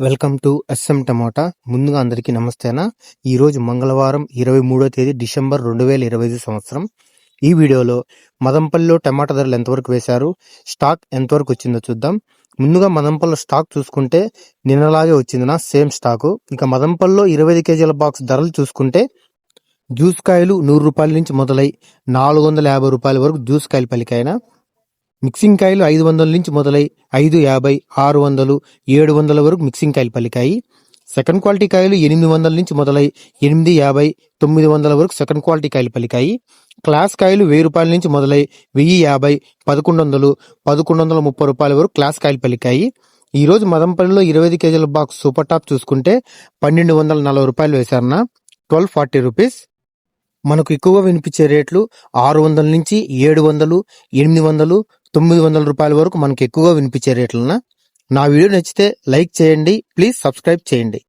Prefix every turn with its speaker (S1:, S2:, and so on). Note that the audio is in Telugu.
S1: Welcome to S M tomato. ముందుగా అందరికీ నమస్తేనా. ఈరోజు మంగళవారం 23వ తేదీ డిసెంబర్ 2025 సంవత్సరం. ఈ వీడియోలో మదంపల్లిలో టమాటా ధరలు ఎంతవరకు వేశారు, స్టాక్ ఎంతవరకు వచ్చిందో చూద్దాం. ముందుగా మదంపల్లిలో స్టాక్ చూసుకుంటే నిన్నలాగే వచ్చిందినా సేమ్ స్టాకు. ఇక మదంపల్లిలో 25 కేజీల బాక్స్ ధరలు చూసుకుంటే జ్యూస్ కాయలు 100 రూపాయల నుంచి మొదలై 450 రూపాయల వరకు జ్యూస్ కాయలు పలికాయినా. మిక్సింగ్ కాయలు 500 నుంచి మొదలై 550, 600, 700 వరకు మిక్సింగ్ కాయలు పలికాయి. సెకండ్ క్వాలిటీ కాయలు 800 నుంచి మొదలై 850, 900 వరకు సెకండ్ క్వాలిటీ కాయలు పలికాయి. క్లాస్ కాయలు 1000 రూపాయల నుంచి మొదలై 1050, 1100, 1130 రూపాయల వరకు క్లాస్ కాయలు పలికాయి. ఈ రోజు మదంపల్లిలో 25 కేజీల బాక్స్ సూపర్ టాప్ చూసుకుంటే 1240 రూపాయలు వేశారన్న, 1240 రూపీస్. మనకు ఎక్కువగా వినిపించే రేట్లు 600 నుంచి 700, 800, 900 రూపాయల వరకు మనకు ఎక్కువగా వినిపించే రేట్లన. నా వీడియో నచ్చితే లైక్ చేయండి, ప్లీజ్ సబ్స్క్రైబ్ చేయండి.